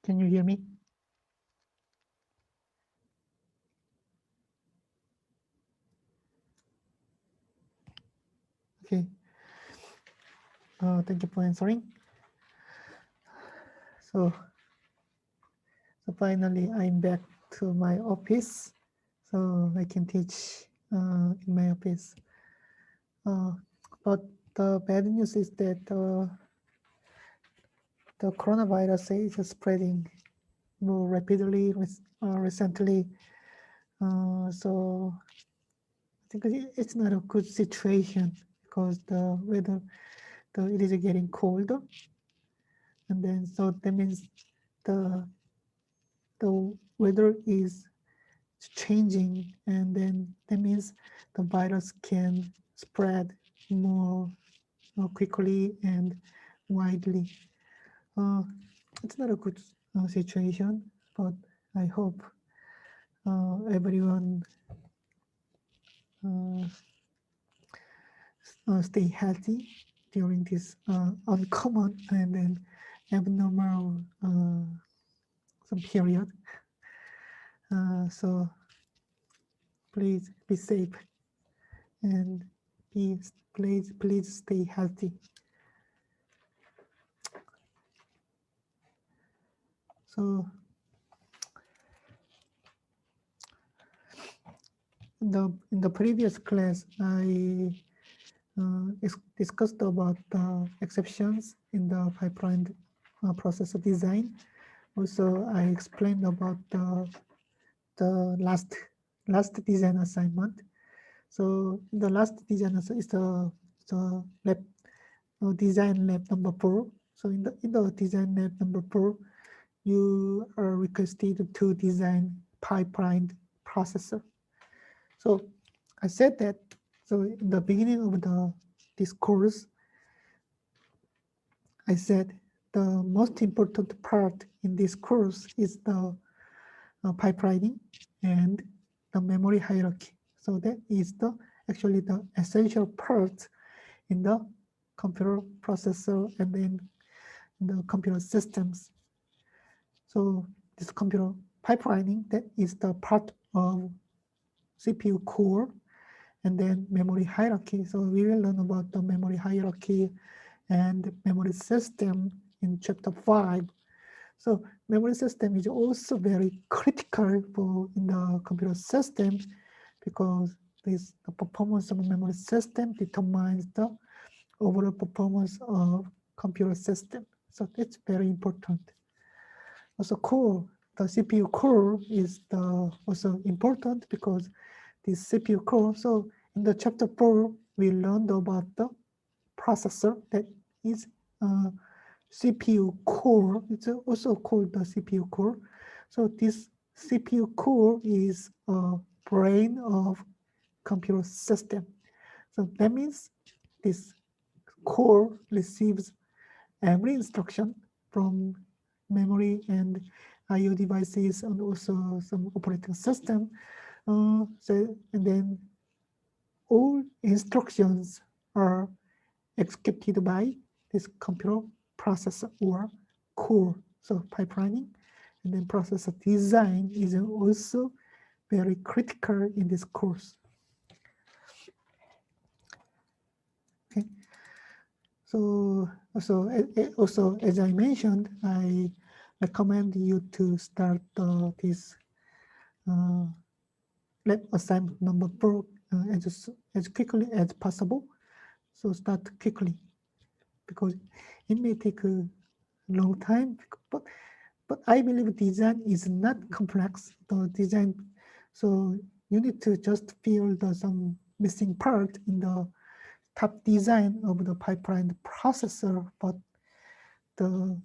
Can you hear me? Okay. Thank you for answering. So, finally, I'm back to my office, so I can teach in my office. But the bad news is that the coronavirus is spreading more rapidly recently. So I think it's not a good situation because the weather, it is getting colder, and then so that means the weather is changing, and then that means the virus can spread more quickly and widely. It's not a good situation, but I hope everyone stay healthy during this uncommon and then abnormal some period. So please be safe and please stay healthy. So in the previous class, I discussed about the exceptions in the pipeline processor design. Also, I explained about the last design assignment. So the last design is the lab design lab number 4. So in the design lab number 4, you are requested to design pipeline processor. So I said that, so in the beginning of this course, I said the most important part in this course is the pipelining and the memory hierarchy. So that is actually the essential part in the computer processor and then the computer systems. So this computer pipelining, that is the part of CPU core and then memory hierarchy. So we will learn about the memory hierarchy and memory system in chapter 5. So memory system is also very critical in the computer system because the performance of a memory system determines the overall performance of computer system. So that's very important. Also core, the CPU core is also important because this CPU core, so in the chapter 4, we learned about the processor that is CPU core. It's also called the CPU core. So this CPU core is a brain of computer system. So that means this core receives every instruction from memory and I/O devices and also some operating system. And then all instructions are executed by this computer processor or core. So pipelining and then processor design is also very critical in this course. Okay. So also as I mentioned, I recommend you to start this lab assignment number 4 as quickly as possible. So start quickly because it may take a long time, but I believe design is not complex. The design, so you need to just fill some missing part in the top design of the pipeline processor, but the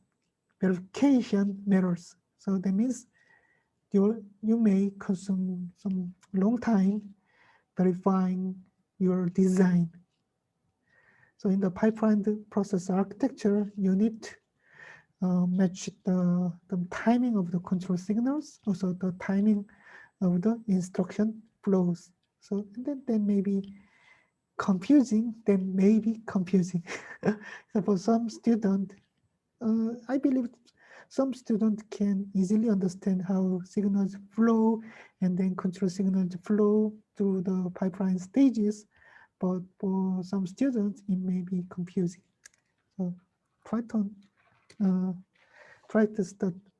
verification matters. So that means you may consume some long time verifying your design. So in the pipeline processor architecture, you need to match the timing of the control signals, also the timing of the instruction flows. So that may be confusing, so for some student, I believe some students can easily understand how signals flow and then control signals flow through the pipeline stages, but for some students, it may be confusing. So try to, try to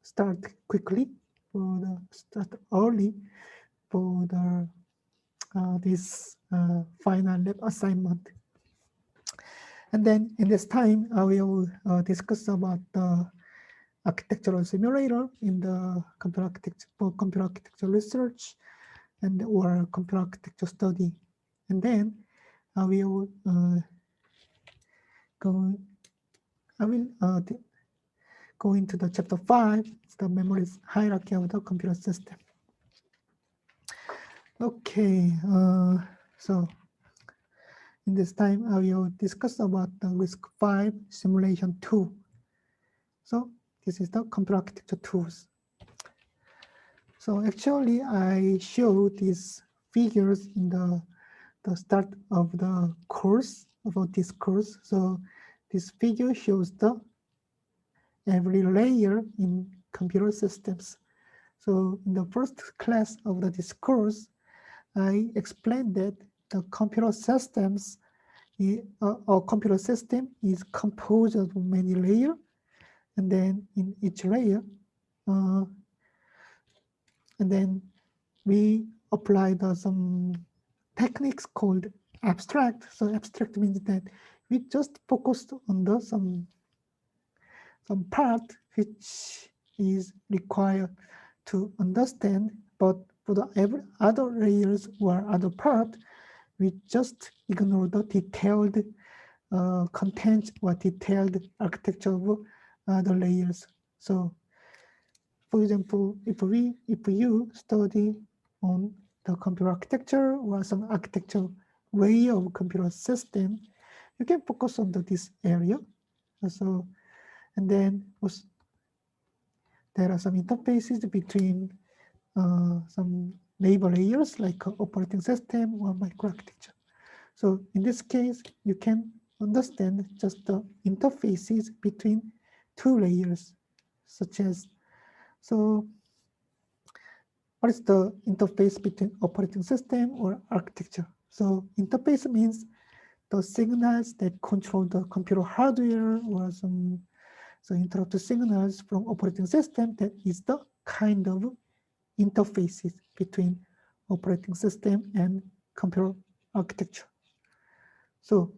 start quickly, for the start early for the this final lab assignment. And then in this time, I will discuss about the architectural simulator in the computer architecture, for computer architecture research and or computer architecture study. And then I will go go into the chapter 5, it's the memory hierarchy of the computer system. Okay, so in this time I will discuss about the RISC-V simulation 2. So this is the computer architecture tools. So actually I show these figures in the start of the course, about this course. So this figure shows the every layer in computer systems. So in the first class of the discourse, I explained that the computer systems, a computer system is composed of many layers, and then in each layer, and then we applied some techniques called abstract. So abstract means that we just focused on the some part which is required to understand, but for the every other layers or other part, we just ignore the detailed content or detailed architecture of the layers. So, for example, if you study on the computer architecture or some architecture way of computer system, you can focus on this area. So, and then there are some interfaces between some neighbor layers like operating system or microarchitecture. So in this case, you can understand just the interfaces between two layers, such as, so what is the interface between operating system or architecture? So interface means the signals that control the computer hardware or some interrupt signals from operating system. That is the kind of interfaces between operating system and computer architecture. So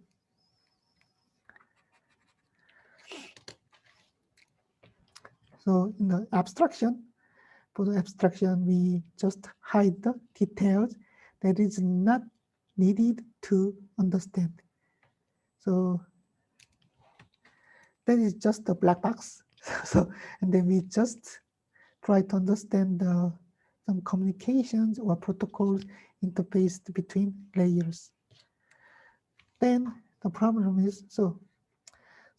in the abstraction, for the abstraction, we just hide the details that is not needed to understand. So that is just a black box. So, and then we just try to understand some communications or protocols interfaced between layers. Then the problem is, so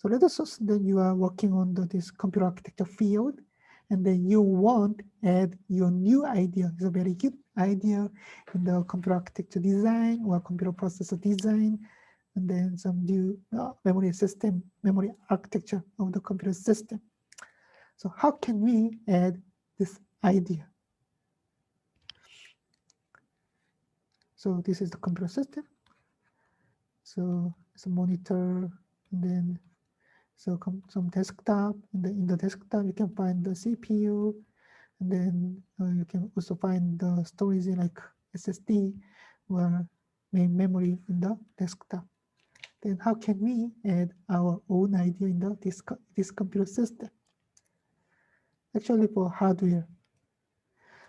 let us assume that you are working on this computer architecture field, and then you want to add your new idea. It's a very good idea in the computer architecture design or computer processor design, and then some new memory architecture of the computer system. So how can we add this idea? So this is the computer system. So it's a monitor, and then some desktop, and then in the desktop you can find the CPU, and then you can also find the storage like SSD or main memory in the desktop. Then how can we add our own idea in this computer system? Actually, for hardware.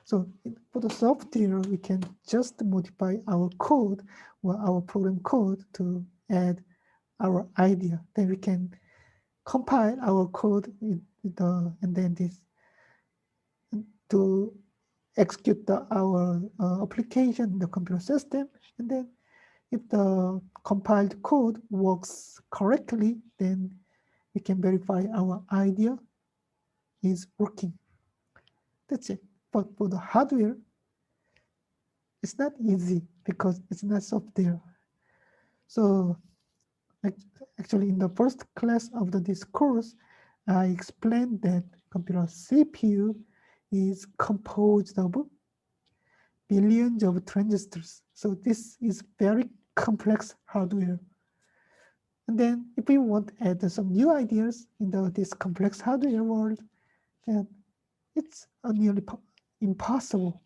So for the software, we can just modify our code or our program code to add our idea. Then we can compile our code and then this to execute our application in the computer system. And then if the compiled code works correctly, then we can verify our idea is working. That's it. But for the hardware, it's not easy because it's not software. So actually in the first class of this course, I explained that computer CPU is composed of billions of transistors. So this is very complex hardware. And then if we want to add some new ideas in this complex hardware world, then it's nearly impossible.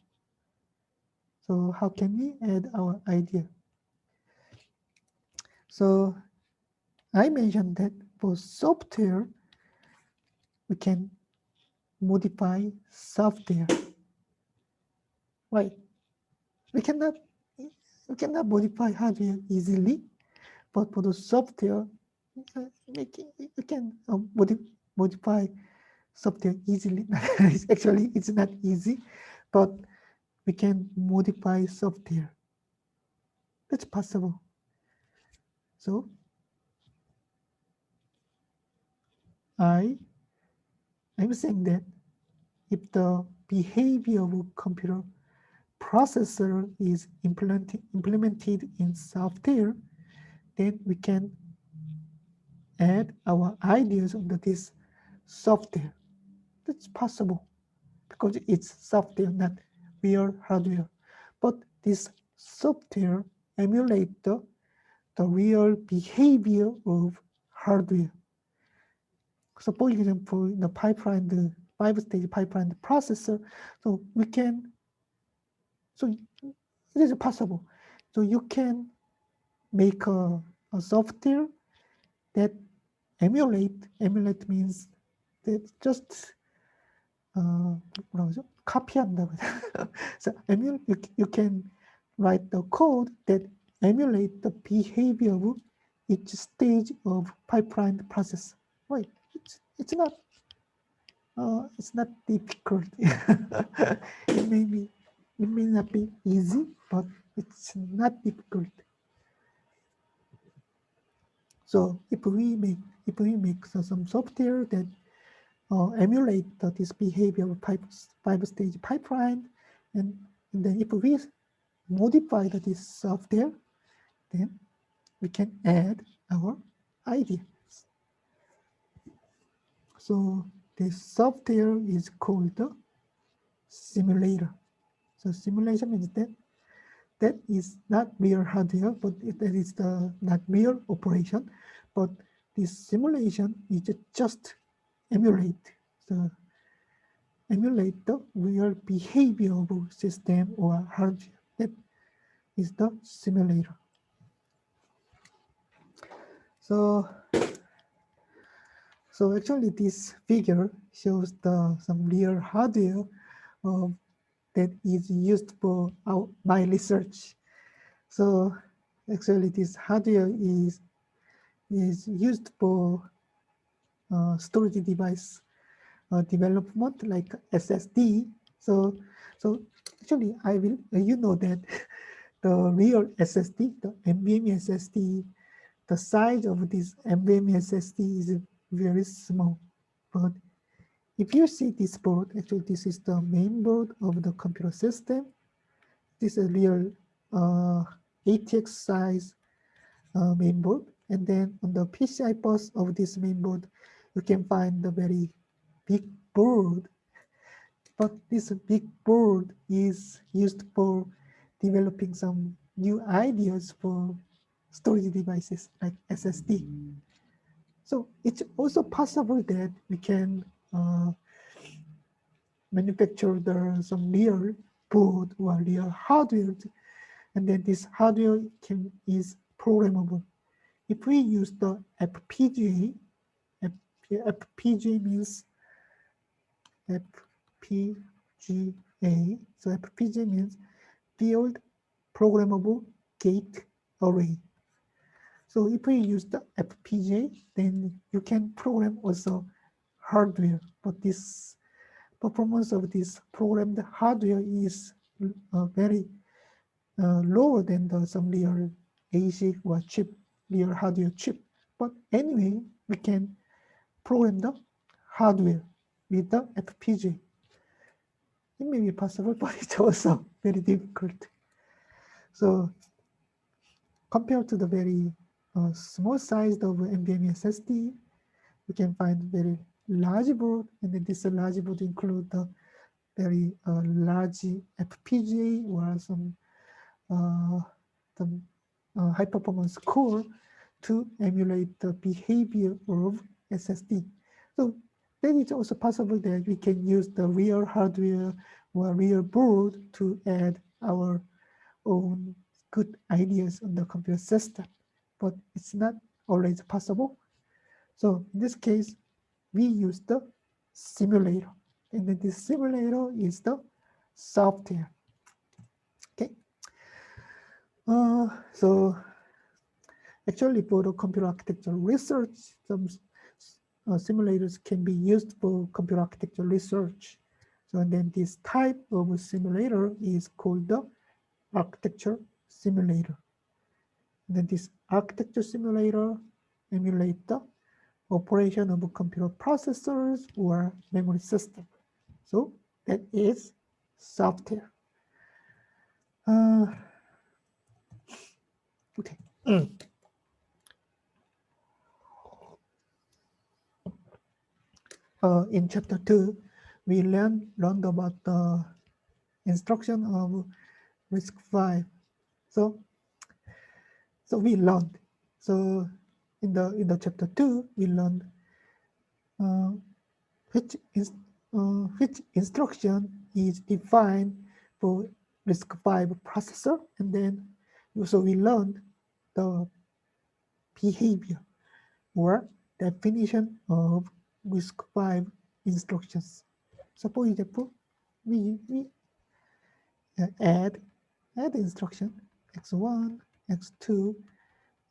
So how can we add our idea? So I mentioned that for software, we can modify software. Right? We cannot modify hardware easily, but for the software, you can modify software easily. Actually, it's not easy, but we can modify software. That's possible. So I'm saying that if the behavior of a computer processor is implemented in software, then we can add our ideas under this software. That's possible because it's software, not real hardware. But this software emulates the real behavior of hardware. So for example, in the pipeline, the 5-stage pipeline the processor, so we can, so it is possible. So you can make a software that emulate means that just copy한다고. So you can write the code that emulate the behavior of each stage of pipeline process. Right? It's not difficult. it may not be easy, but it's not difficult. So if we make some software that emulate this behavior of 5-stage pipeline, and then if we modify this software, then we can add our ideas. So this software is called the simulator. So simulation means that is not real hardware, but that is not real operation, but this simulation is just emulate the real behavior of a system or hardware. That is the simulator. So actually this figure shows some real hardware that is used for my research. So actually this hardware is used for storage device development like SSD. So actually I will you know that the real SSD, the NVMe SSD, the size of this NVMe SSD is very small. But if you see this board, actually this is the main board of the computer system. This is a real ATX size main board. And then on the PCI bus of this main board, you can find the very big board. But this big board is used for developing some new ideas for storage devices like SSD. So it's also possible that we can manufacture some real board or real hardware, and then this hardware is programmable. If we use the FPGA, FPGA means FPGA. So FPGA means field programmable gate array. So if we use the FPGA, then you can program also hardware, but this performance of this programmed hardware is very lower than some real ASIC or real hardware chip. But anyway, we can program the hardware with the FPGA. It may be possible, but it's also very difficult. So compared to the very small size of NVMe SSD, we can find very large board, and then this large board include the very large FPGA or some high performance core to emulate the behavior of SSD. So then it's also possible that we can use the real hardware or real board to add our own good ideas on the computer system, but it's not always possible. So in this case, we use the simulator, and then this simulator is the software. Okay. So actually, for the computer architecture research, some simulators can be used for computer architecture research. So and then this type of simulator is called the architecture simulator. And then this architecture simulator emulate the operation of computer processors or memory system. So that is software. Okay. In chapter 2, we learned about the instruction of RISC-V. So we learned. So in the chapter 2, we learned which instruction is defined for RISC-V processor, and then also we learned the behavior or definition of RISC-V instructions. So for example, we add instruction x1, x2,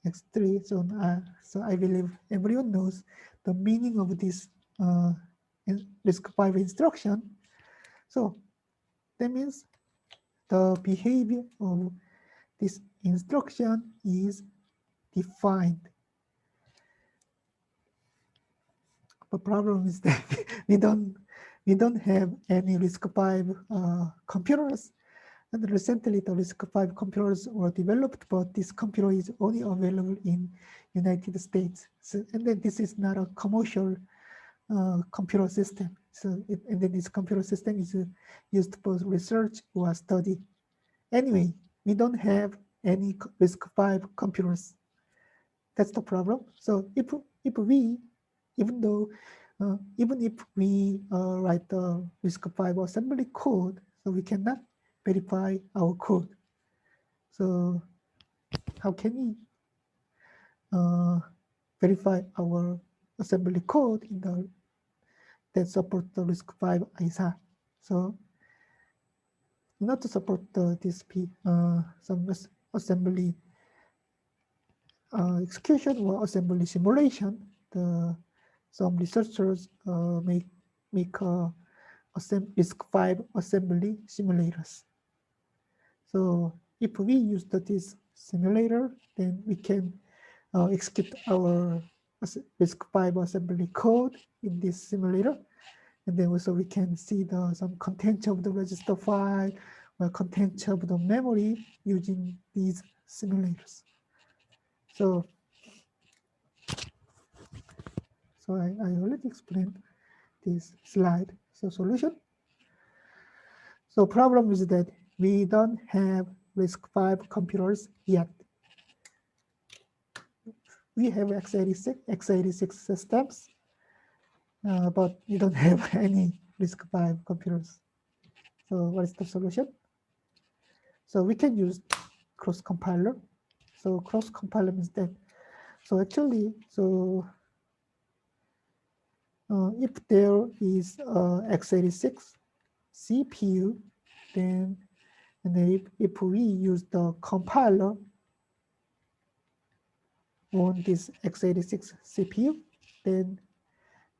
x3. So I believe everyone knows the meaning of this RISC-V instruction. So that means the behavior of this instruction is defined. The problem is that we don't have any RISC-V computers, and recently the RISC-V computers were developed, but this computer is only available in United States. So, and then this is not a commercial computer system. So and then this computer system is used for research or study. Anyway, we don't have any RISC-V computers. That's the problem. So if we, even if we write the RISC-V assembly code, so we cannot verify our code. So how can we verify our assembly code in the that support the RISC-V ISA? So in order to support this some assembly execution or assembly simulation, some researchers make RISC-V assembly simulators. So if we use this simulator, then we can execute our RISC-V assembly code in this simulator, and then also we can see some content of the register file or content of the memory using these simulators. So I already explained this slide. So solution. So problem is that we don't have RISC-V computers yet. We have x86 systems, but we don't have any RISC-V computers. So what is the solution? So we can use cross compiler. So cross compiler means that. So actually, so if there is x86 CPU, then if we use the compiler on this x86 CPU, then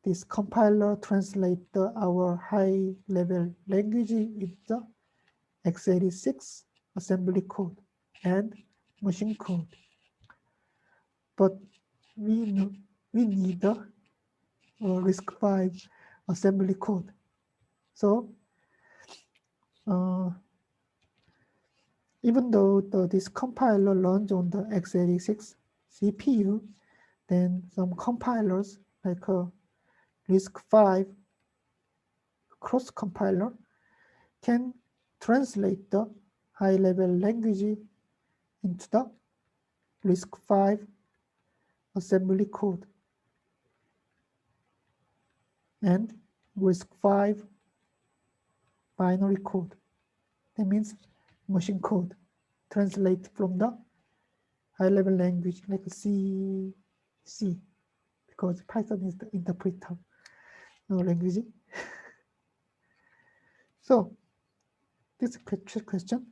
this compiler translates our high-level language with the x86 assembly code and machine code. But we need the RISC-V assembly code. So even though this compiler runs on the x86 CPU, then some compilers like RISC-V cross compiler can translate the high-level language into the RISC-V assembly code and RISC-V binary code. That means machine code translate from the high-level language like C, because Python is the interpreter language. So this question,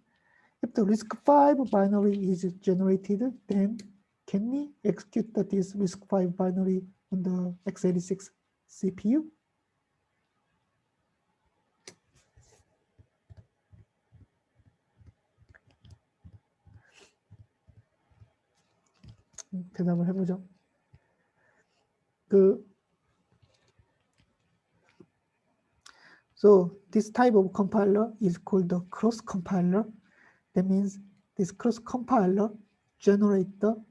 if the RISC-V binary is generated, then can we execute this RISC-V binary on the x86 CPU? 대답을 해보죠. So this type of compiler is called the cross compiler. That means this cross compiler generates the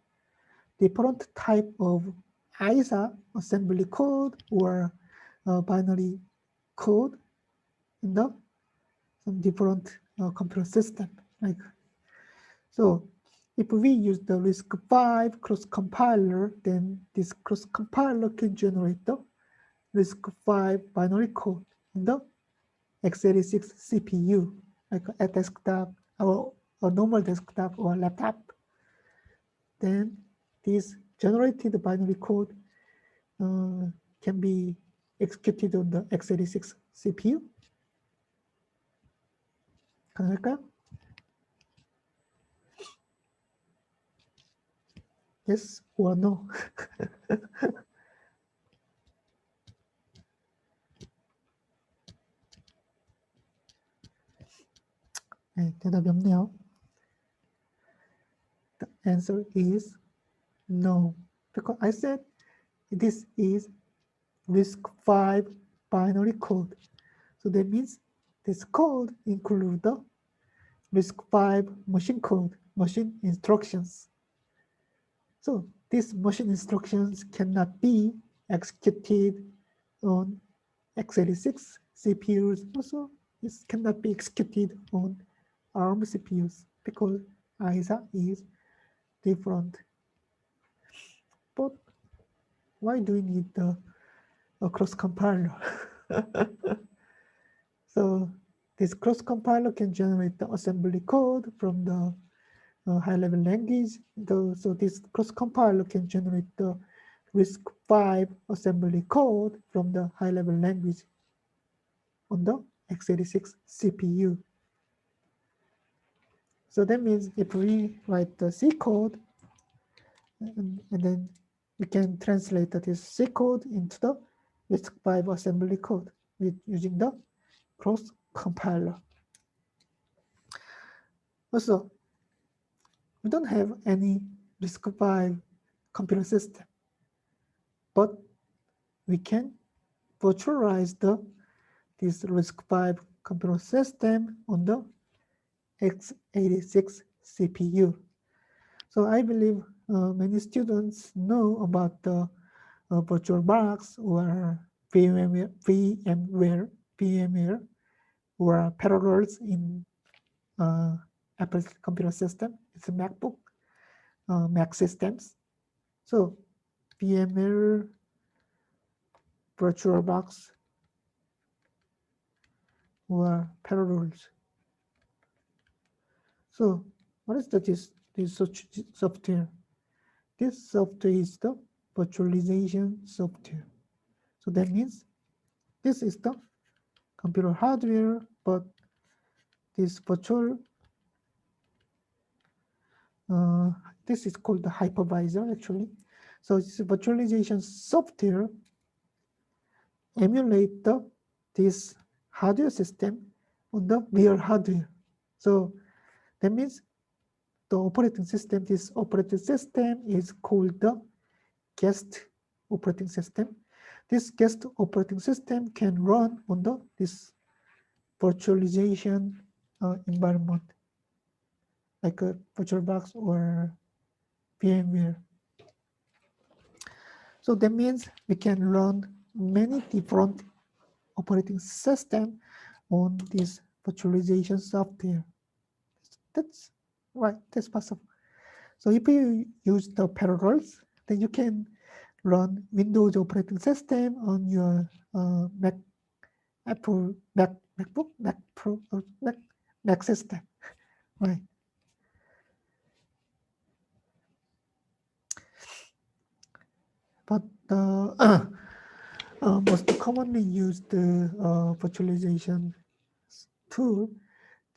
different type of ISA assembly code or binary code in the some different computer system. Like so, if we use the RISC-V cross compiler, then this cross compiler can generate the RISC-V binary code in the x86 CPU, like a desktop or a normal desktop or laptop. Then this generated binary code can be executed on the x86 CPU. 가능할까요? Yes or no? 네, 대답이 없네요. The answer is no, because I said this is RISC-V binary code. So that means this code includes the RISC-V machine code, machine instructions. So these machine instructions cannot be executed on x86 CPUs. Also, it cannot be executed on ARM CPUs because ISA is different. But why do we need a cross compiler? So this cross compiler can generate the assembly code from the high-level language. So this cross compiler can generate the RISC-V assembly code from the high-level language on the x86 CPU. So that means if we write the C code, and then we can translate this C code into the RISC-V assembly code using the cross compiler. Also, we don't have any RISC-V computer system, but we can virtualize this RISC-V computer system on the x86 CPU. So I believe many students know about the VirtualBox or VMware or Parallels in Apple's computer system. It's a MacBook, Mac systems. So VMware, VirtualBox, or Parallels. So what is this software? This software is the virtualization software. So that means this is the computer hardware, but this virtual, this is called the hypervisor actually. So this virtualization software emulate this hardware system on the real hardware. So that means the operating system, this operating system is called the guest operating system. This guest operating system can run on this virtualization environment, like a VirtualBox or VMware. So that means we can run many different operating system on this virtualization software. That's right, that's possible. So if you use the Parallels, then you can run Windows operating system on your Mac, Apple, MacBook, Mac Pro, or Mac system, right? But the most commonly used virtualization tool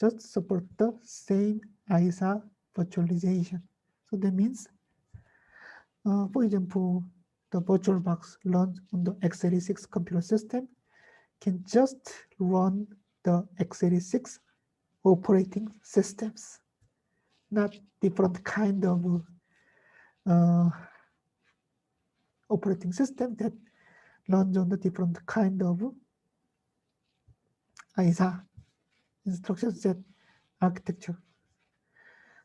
just support the same ISA virtualization. So that means, for example, the VirtualBox runs on the x86 computer system can just run the x86 operating systems, not different kind of operating system that runs on the different kind of ISA, instruction set architecture.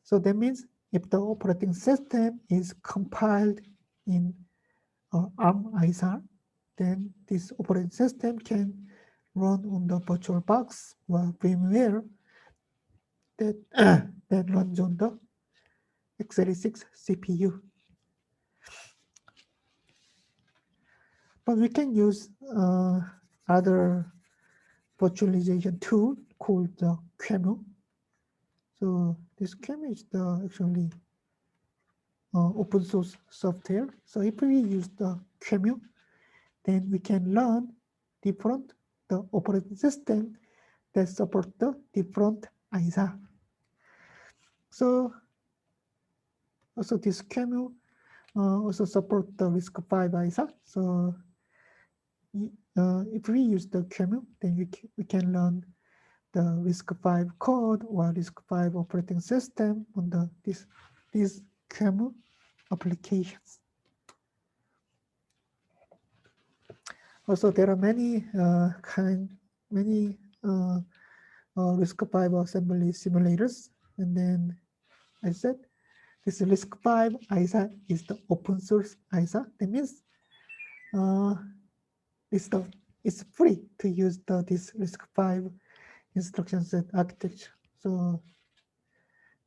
So that means if the operating system is compiled in ARM ISA, then this operating system can run on the VirtualBox or VMware that, that runs on the x86 CPU. But we can use other virtualization tool called the QEMU. So this QEMU is the actually open source software. So if we use the QEMU, then we can learn different the operating system that support the different ISA. So also this QEMU also support the RISC-V ISA. So if we use the QEMU, then we can learn the RISC-V code or RISC-V operating system on these QEMU applications. Also, there are many RISC-V assembly simulators, and then I said this RISC-V ISA is the open source ISA. That means it's free to use this RISC-V instruction set architecture. So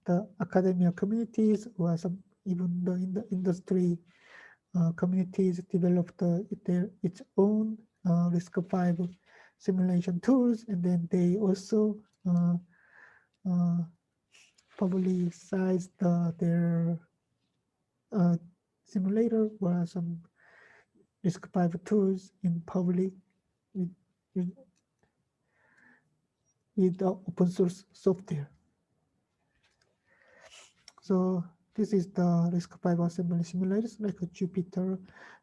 the academia communities or some even the industry communities developed its own RISC-V simulation tools, and then they also publicized their simulator or some RISC-V tools in public with the open source software. So this is the RISC-V assembly simulators like Jupyter,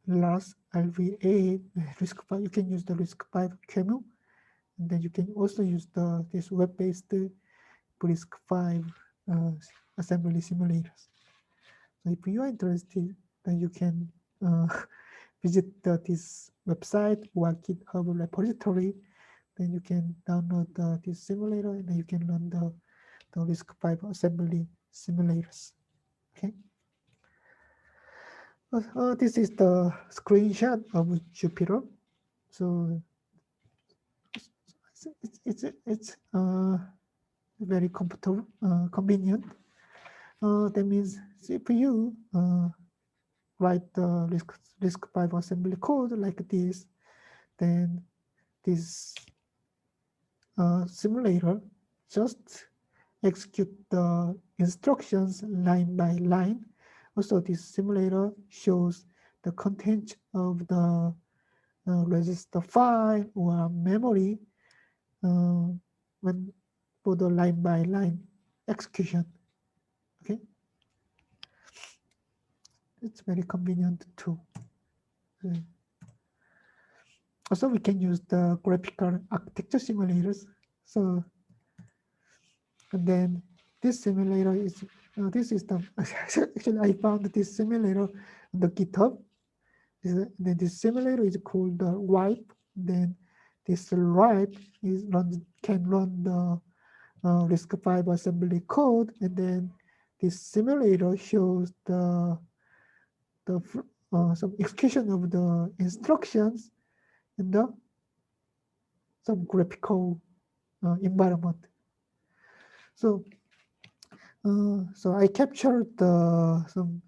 LARS, LVA, RISC-V. You can use the RISC-V QEMU, and then you can also use this web-based RISC-V assembly simulators. So if you are interested, then you can visit this website or GitHub repository. Then you can download this simulator, and then you can run the RISC-V assembly simulators. Okay. This is the screenshot of Jupyter. So it's very comfortable, convenient. That means if you write the RISC-V assembly code like this, then this simulator just execute the instructions line by line. Also, this simulator shows the content of the register file or memory when for the line by line execution. Okay, it's very convenient too. Okay. Also, we can use the graphical architecture simulators. So, and then this simulator is this is the actually I found this simulator on the GitHub. Then this simulator is called the RIPE. Then this RIPE can run the RISC-V assembly code, and then this simulator shows some execution of the instructions in the some graphical environment. So I captured some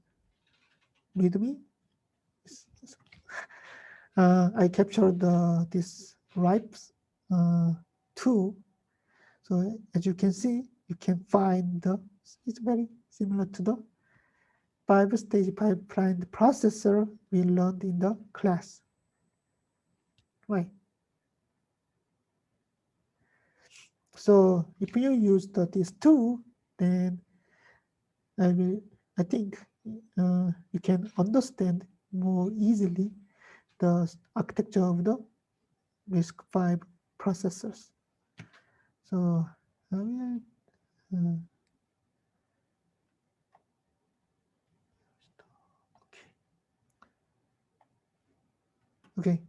readme. I captured this RIPES 2. So as you can see, you can find it's very similar to the 5-stage pipeline processor we learned in the class. Right. So if you use this tool, then I think you can understand more easily the architecture of the RISC-V processors. So okay.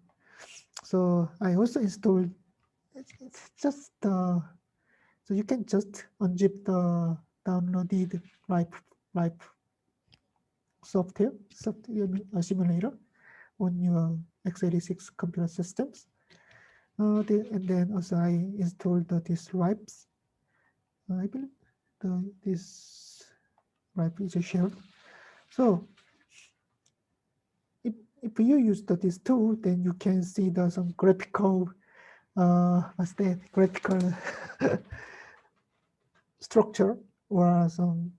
So I also installed. It's just so you can just unzip the downloaded RIPE software simulator on your x86 computer systems. And then also I installed this RIPES. I believe this RIPE is shared. So if you use this tool, then you can see some graphical what's that graphical structure or some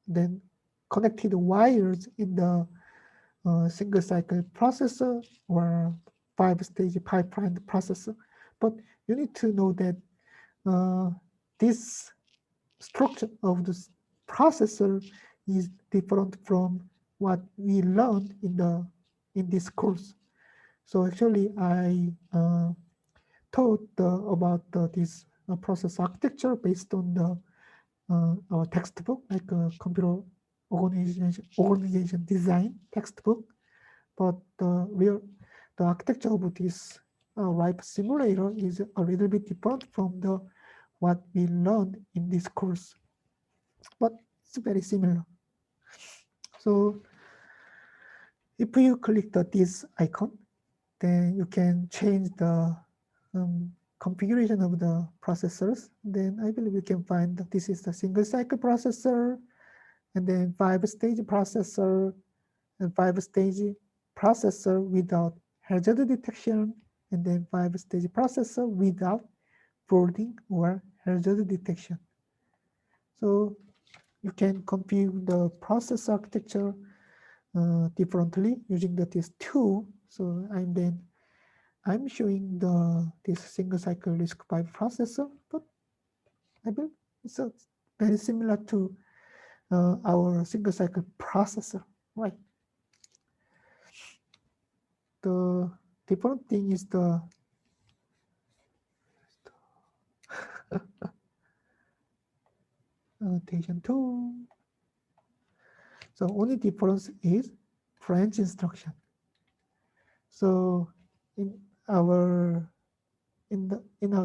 then connected wires in the single cycle processor or 5-stage pipeline processor. But you need to know that this structure of the processor is different from what we learned in this course. So actually, I taught about this process architecture based on our textbook, like computer organization design textbook. But the architecture of this RIPE simulator is a little bit different from what we learned in this course, but it's very similar. So if you click this icon, then you can change the configuration of the processors. Then I believe you can find that this is the single cycle processor, and then 5-stage processor, and 5-stage processor without hazard detection, and then 5-stage processor without boarding or hazard detection. So you can configure the process architecture differently using this tool. So I'm showing this single cycle RISC-V processor, but I believe it's very similar to our single cycle processor, right? The different thing is the annotation tool. So only difference is branch instruction. So in our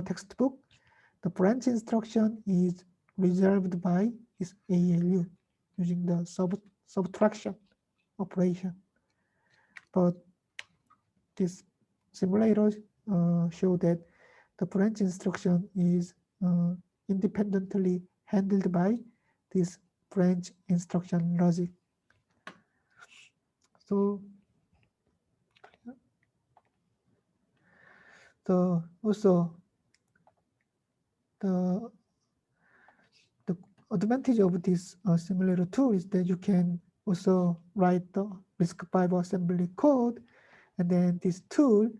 textbook, the branch instruction is reserved by this ALU using the subtraction operation. But this simulator show that the branch instruction is independently handled by this branch instruction logic. So also the advantage of this simulator tool is that you can also write the RISC-V assembly code, and then this tool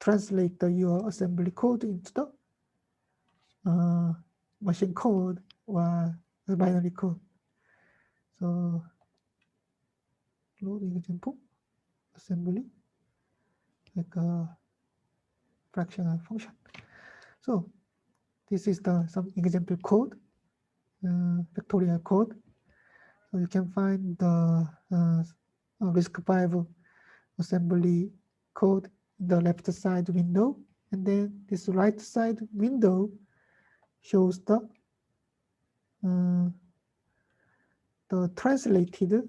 translate your assembly code into the machine code or the binary code. So load example assembly like a fractional function. So this is some example code, factorial code. So you can find the RISC-V assembly code in the left side window, and then this right side window shows the translated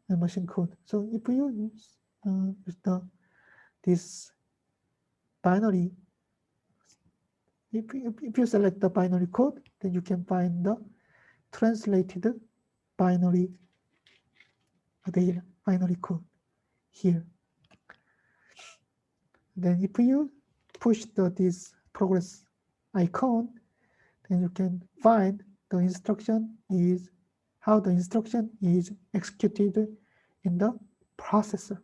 machine code. So if you use this binary. If you select the binary code, then you can find the translated binary data, binary code here. Then if you push this progress icon, then you can find the instruction is how the instruction is executed in the processor.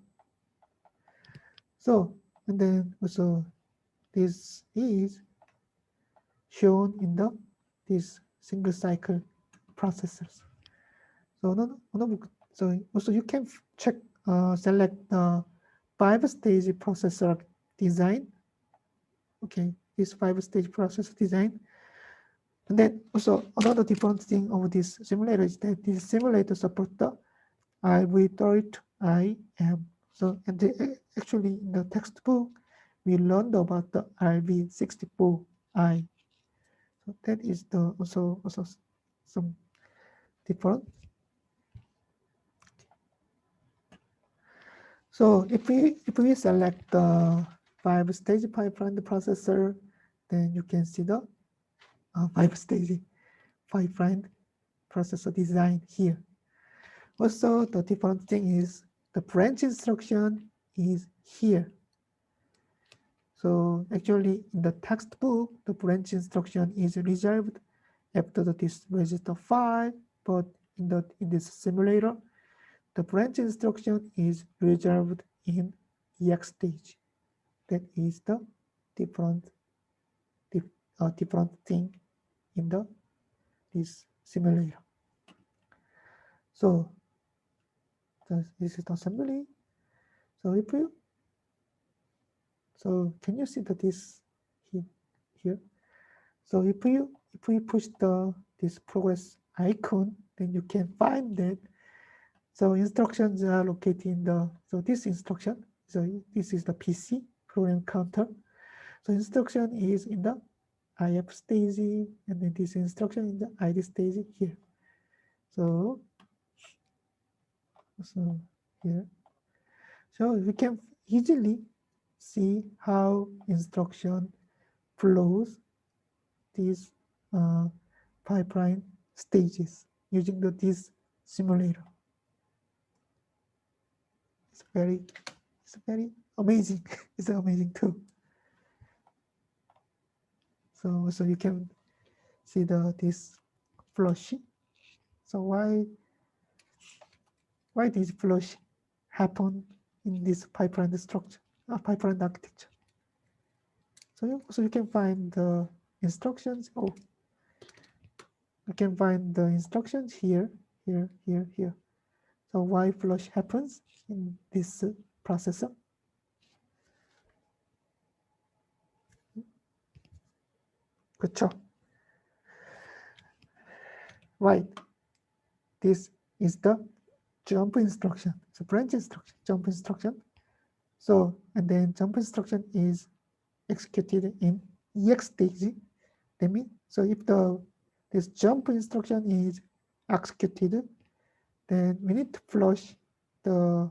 So, and then also this is shown in this single cycle processors. So so also you can check select the 5-stage processor design. Okay, this 5-stage processor design. And then also another different thing of this simulator is that this simulator support the RV32IM. So and actually in the textbook we learned about the RV64I. So that is the also some different. So if we select the 5-stage pipeline processor, then you can see the 5-stage pipeline processor design here. Also, the different thing is the branch instruction is here. So actually, in the textbook, the branch instruction is reserved after this register 5, but in this simulator, the branch instruction is reserved in EX stage. That is the different thing in this simulator. So this is the assembly. So can you see that this here? So if we push this progress icon, then you can find that. So instructions are located in this instruction. So this is the PC program counter. So instruction is in the IF stage, and then this instruction in the ID stage here. So here. So we can easily see how instruction flows these pipeline stages using this simulator. It's very amazing. It's an amazing tool. So you can see this flush. So why this flush happen in this pipeline structure, pipeline architecture? So you can find the instructions. Oh, you can find the instructions here. So why flush happens in this processor? 그렇죠? Right. This is the jump instruction. So branch instruction, jump instruction. So and then jump instruction is executed in EX stage. That means so if this jump instruction is executed, then we need to flush the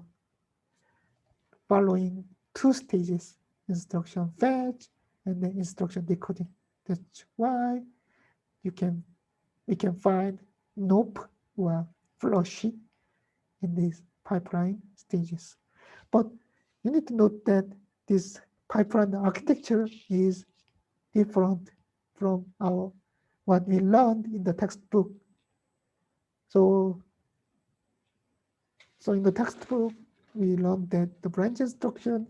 following 2 stages: instruction fetch and then instruction decoding. That's why we can find NOP or flushy in these pipeline stages. But you need to note that this pipeline architecture is different from what we learned in the textbook. So in the textbook, we learned that the branch instruction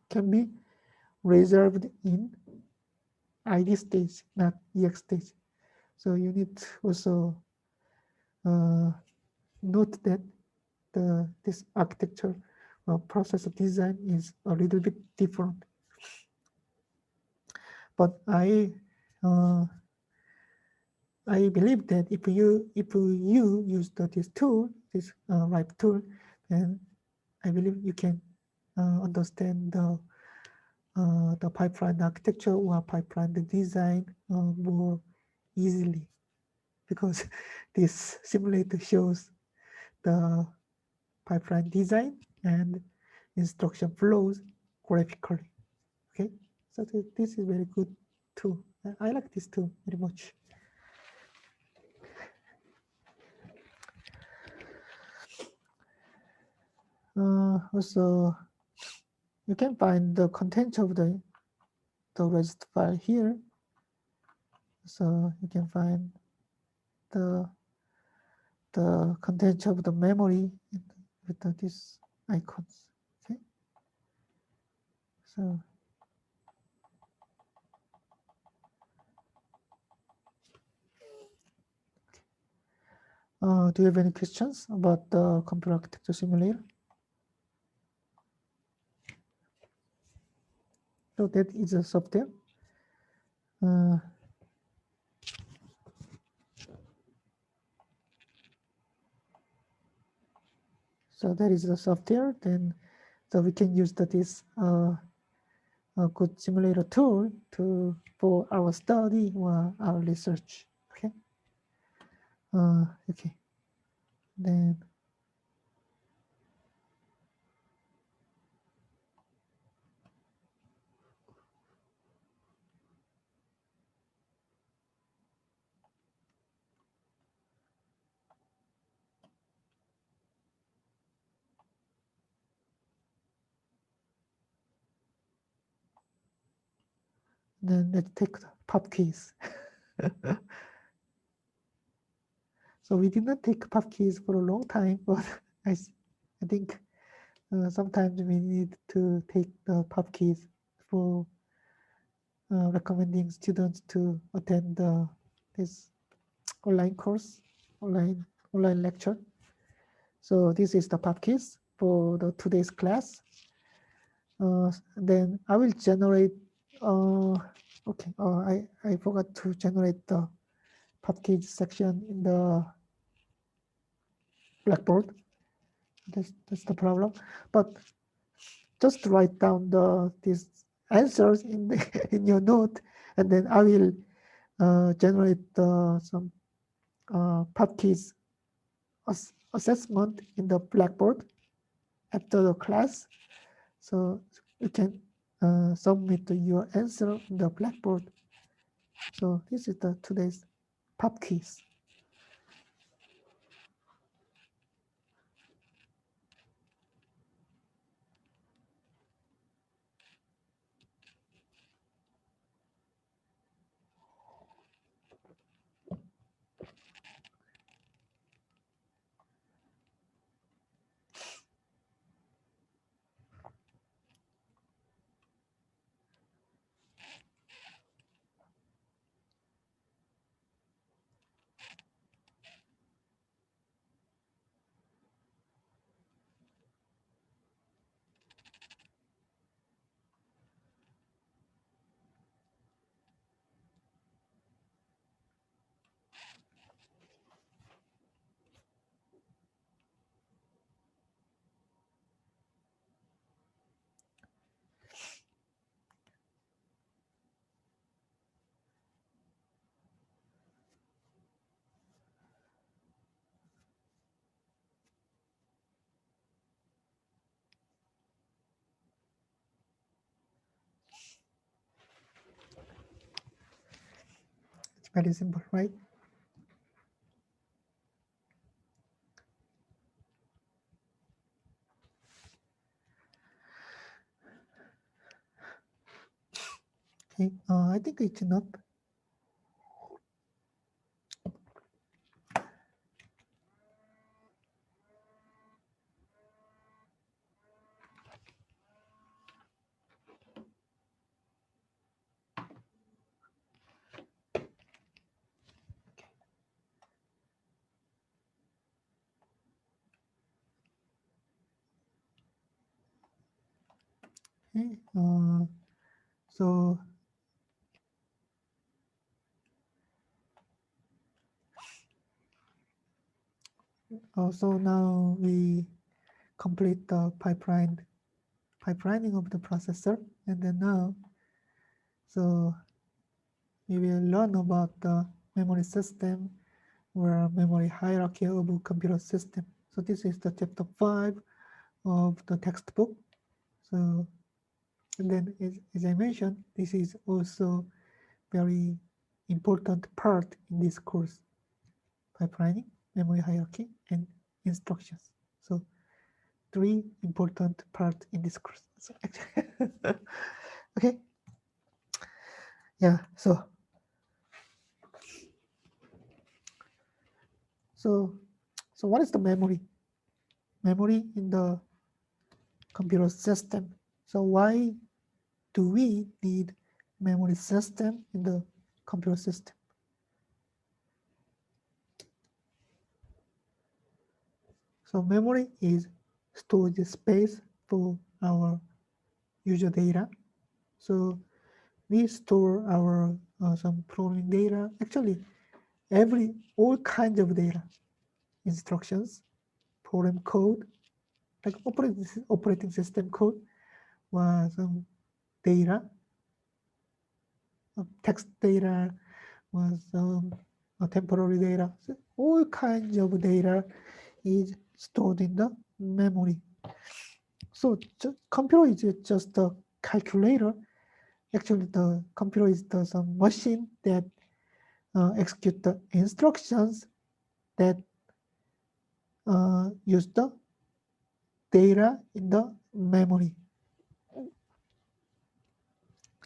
can be reserved in ID stage, not EX stage. So you need to also note that this architecture processor design is a little bit different. But I believe that if you use this tool, this RIPE tool, then I believe you can understand the pipeline architecture or pipeline design more easily, because this simulator shows the pipeline design and instruction flows graphically. Okay, So this is very good too. I like this too very much. Also, you can find the content of the registry file here. So you can find the content of the memory with these icons. Okay. So do you have any questions about the computer architecture simulator? So that is a software. So that is the software. Then, so we can use this a good simulator tool for our study or our research. Okay. Okay. Then. Then let's take the pub keys. So we did not take pub keys for a long time, but I think sometimes we need to take the pub keys for recommending students to attend this online course, online lecture. So this is the pub keys for the today's class. Then I will generate. Okay. I forgot to generate the pub keys section in the Blackboard. That's the problem. But just write down these answers in in your note, and then I will generate some pub keys assessment in the Blackboard after the class. So you can submit your answer in the Blackboard. So this is today's pub keys. It's very simple, right? Okay, I think it's enough. Okay, so so now we complete the pipelining of the processor, and then now, so we will learn about the memory system or memory hierarchy of a computer system. So this is the chapter 5 of the textbook. So And then, as I mentioned, this is also very important part in this course: pipelining, memory hierarchy, and instructions. So 3 important parts in this course. So actually, okay, yeah. So what is the memory? Memory in the computer system. So why do we need memory system in the computer system? So memory is storage space for our user data. So we store our some programming data. Actually, all kinds of data, instructions, program code, like operating system code, was some data, text data, was temporary data. So all kinds of data is stored in the memory. So computer is just a calculator. Actually, the computer is some machine that execute the instructions that use the data in the memory.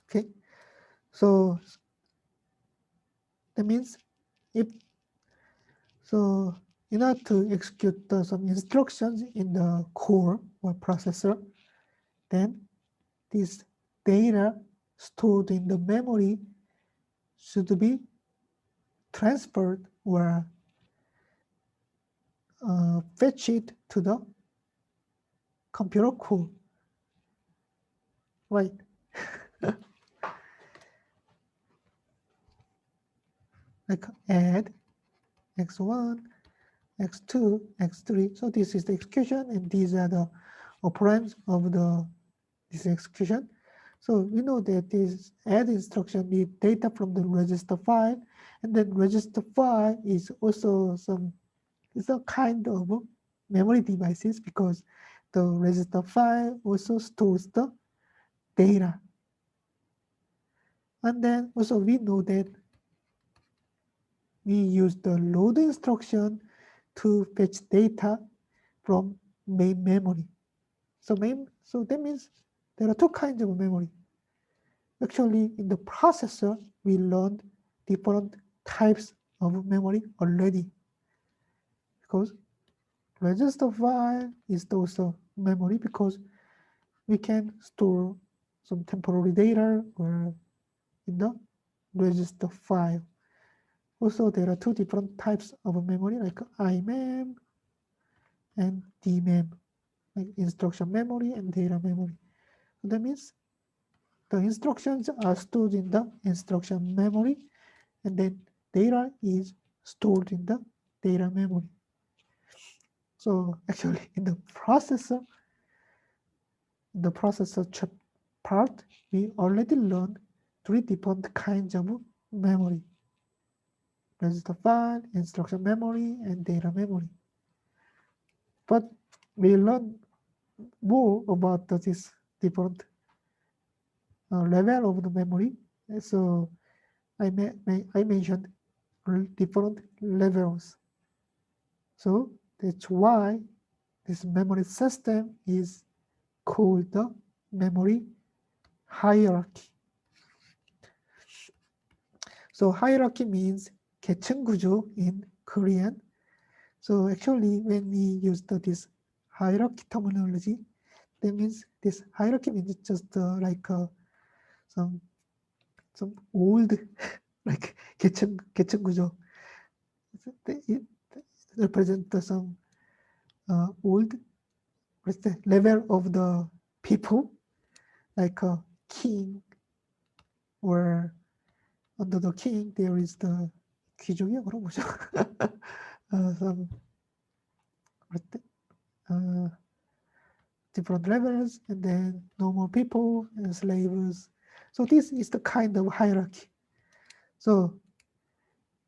Okay, so that means if so, in order to execute some instructions in the core or processor, then this data stored in the memory should be transferred or fetched to the computer core, right? Like add x1, x2, x3. So this is the execution, and these are the operands of this execution. So we know that this add instruction need data from the register file, and then register file is also it's a kind of memory devices, because the register file also stores the data. And then also we know that we use the load instruction to fetch data from main memory. So that means there are 2 kinds of memory. Actually, in the processor, we learned different types of memory already, because register file is also memory, because we can store some temporary data or in the register file. Also, there are 2 different types of memory, like IMEM and DMEM, like instruction memory and data memory. So that means the instructions are stored in the instruction memory, and then data is stored in the data memory. So actually, in the processor part, we already learned 3 different kinds of memory: register file, instruction memory, and data memory. But we learn more about this different level of the memory. So I mentioned different levels. So that's why this memory system is called the memory hierarchy. So hierarchy means 계층 구조 in Korean. So actually, when we use this hierarchy terminology, that means this hierarchy means just like some old like 계층 구조. It represents some old level of the people, like a king, or under the king there is the 귀족이야 그런 거죠. Some different levels, and then normal people and slaves. So this is the kind of hierarchy. So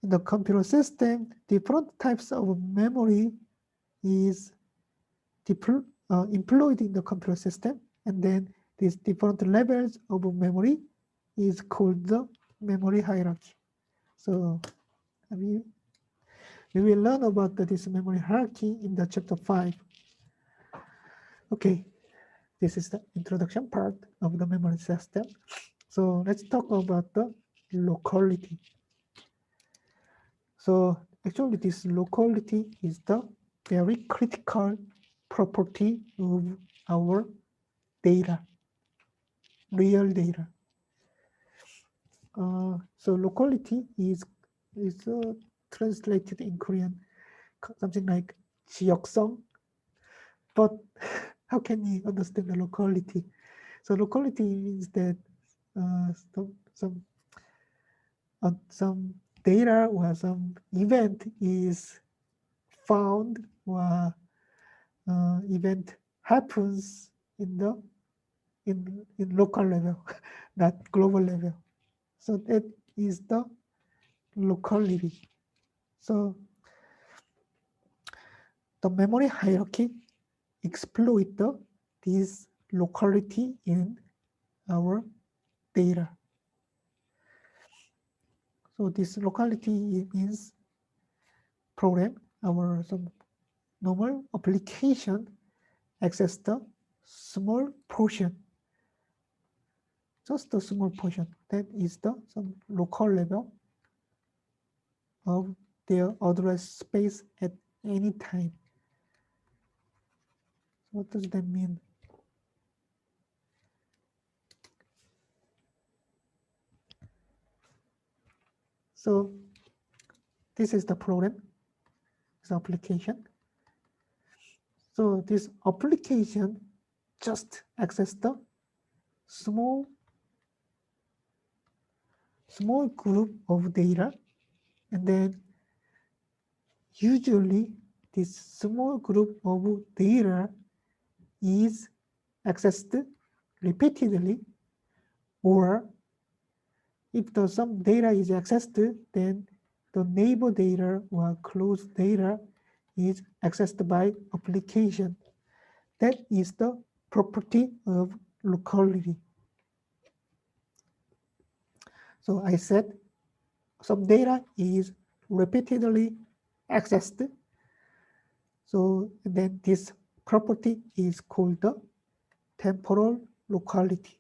in the computer system, different types of memory is employed in the computer system, and then these different levels of memory is called the memory hierarchy. So we will learn about this memory hierarchy in the chapter 5. Okay, this is the introduction part of the memory system. So let's talk about the locality. So actually this locality is the very critical property of our data, real data. So locality is translated in Korean something like 지역성, but how can you understand the locality? So locality means that some data or some event is found or event happens in the in local level, not global level. So that is the locality. So the memory hierarchy exploit this locality in our data. So this locality means program, our some normal application access the small portion, just a small portion. That is the some local level of their address space at any time. What does that mean? So this is the program, this application. So this application just access the small group of data, and then usually this small group of data is accessed repeatedly, or if some data is accessed, then the neighbor data or close data is accessed by application. That is the property of locality. So I said some data is repeatedly accessed. So then this property is called the temporal locality.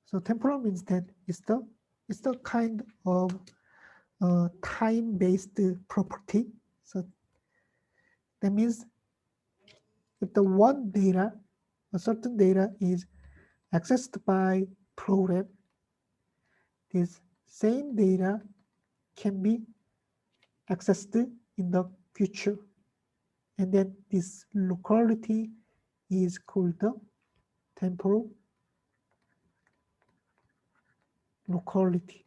So temporal means that it's the kind of time-based property. So that means if the one data, a certain data is accessed by program, this same data can be accessed in the future. And then this locality is called the temporal locality.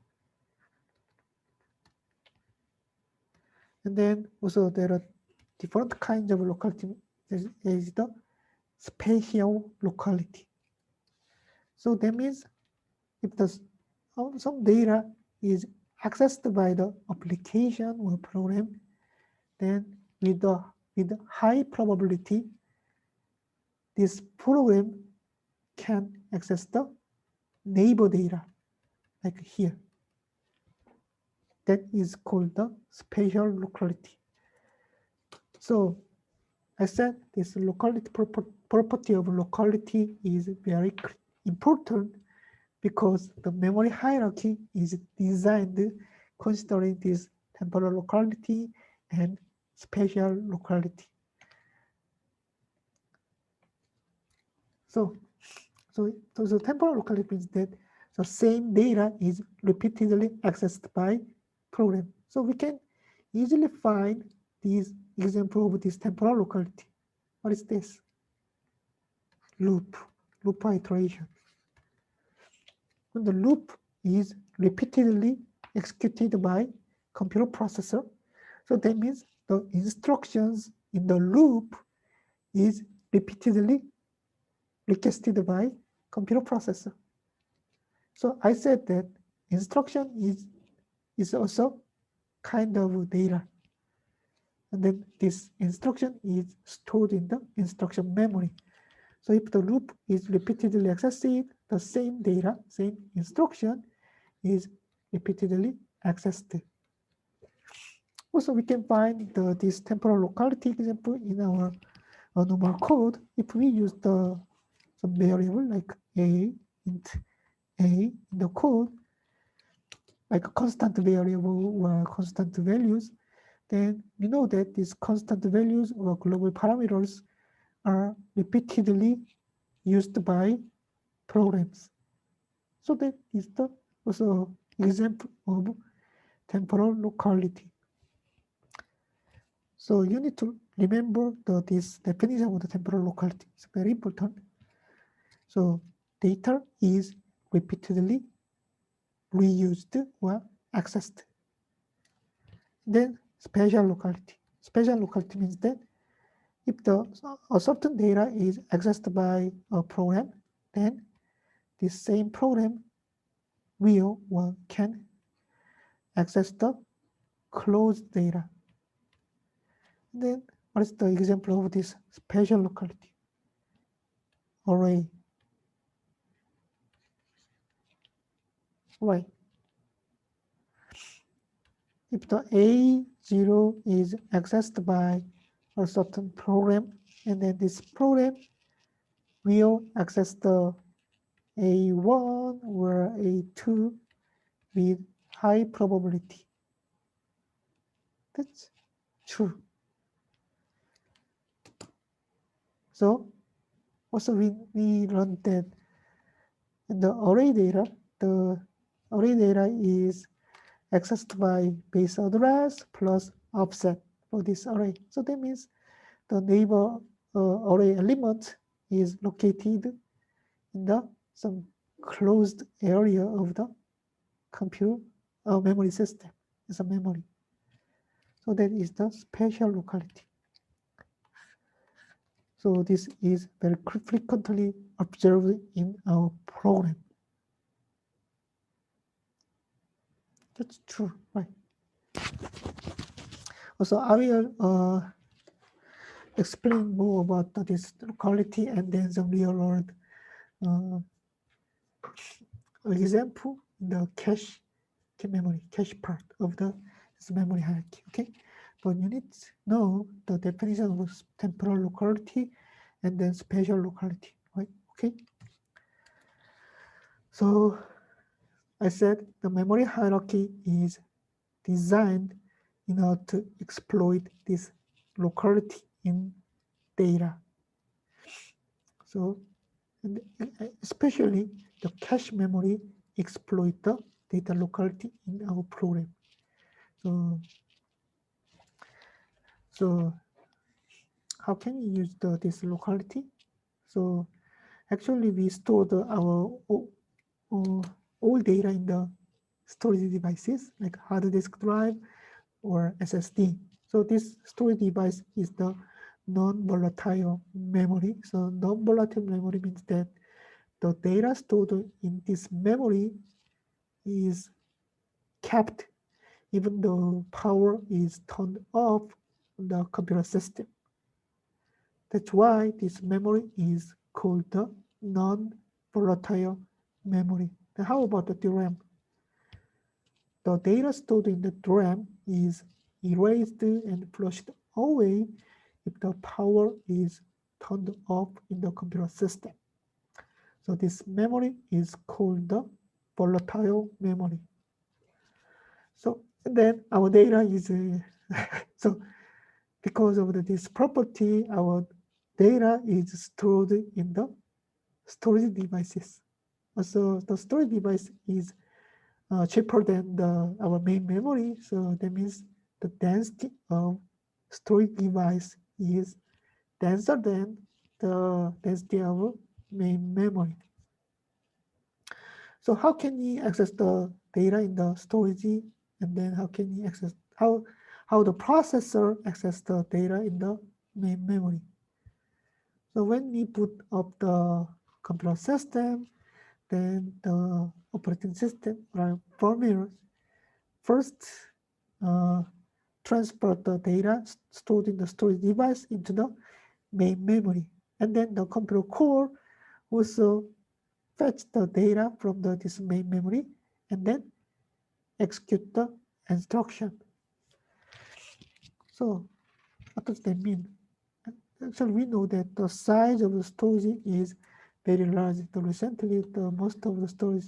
And then also there are different kinds of locality. There is the spatial locality. So that means if some data is accessed by the application or program, then with high probability, this program can access the neighbor data, like here. That is called the spatial locality. So I said this locality property of locality is very important because the memory hierarchy is designed considering this temporal locality and spatial locality. So temporal locality means that the same data is repeatedly accessed by program. So we can easily find this example of this temporal locality. What is this? Loop iteration. When the loop is repeatedly executed by computer processor, so that means the instructions in the loop is repeatedly requested by computer processor. So I said that instruction is also kind of data. And then this instruction is stored in the instruction memory. So if the loop is repeatedly accessed, the same data, same instruction is repeatedly accessed. Also, we can find this temporal locality example in our normal code. If we use some variable like a, int a in the code, like a constant variable or constant values, then we know that these constant values or global parameters are repeatedly used by programs. So that is the also example of temporal locality. So you need to remember this definition of the temporal locality. It's very important. So data is repeatedly reused or accessed. Then spatial locality. Spatial locality means that if a certain data is accessed by a program, then this same program will or can access the closed data. And then what is the example of this spatial locality? Array. Right. If the A0 is accessed by a certain program, and then this program will access the A1 or A2 with high probability. That's true. So also we learned that in the array data is accessed by base address plus offset for this array. So that means the neighbor array element is located in some closed area of the compute memory system. It's a memory. So that is the spatial locality. So this is very frequently observed in our program. That's true, right? Also, I will explain more about this locality and then some real world example in the cache memory, cache part of the memory hierarchy, okay? But you need to know the definition of temporal locality and then spatial locality, right? Okay. So I said the memory hierarchy is designed in order to exploit this locality in data. So, and especially the cache memory exploit the data locality in our program. So how can you use this locality? So actually we store our all data in the storage devices like hard disk drive or SSD. So this storage device is the non-volatile memory. So non-volatile memory means that the data stored in this memory is kept even though power is turned off on the computer system. That's why this memory is called the non-volatile memory. Now how about the DRAM? The data stored in the DRAM is erased and flushed away if the power is turned off in the computer system. So this memory is called the volatile memory. So then our data is, so because of this property, our data is stored in the storage devices. So the storage device is cheaper than our main memory. So that means the density of storage device is denser than the density of main memory. So how can we access the data in the storage, and then how can we access how the processor access the data in the main memory? So when we put up the computer system, then the operating system or firmware first transfer the data stored in the storage device into the main memory. And then the computer core also fetch the data from this main memory and then execute the instruction. So what does that mean? Actually, we know that the size of the storage is very large. Recently, most of the storage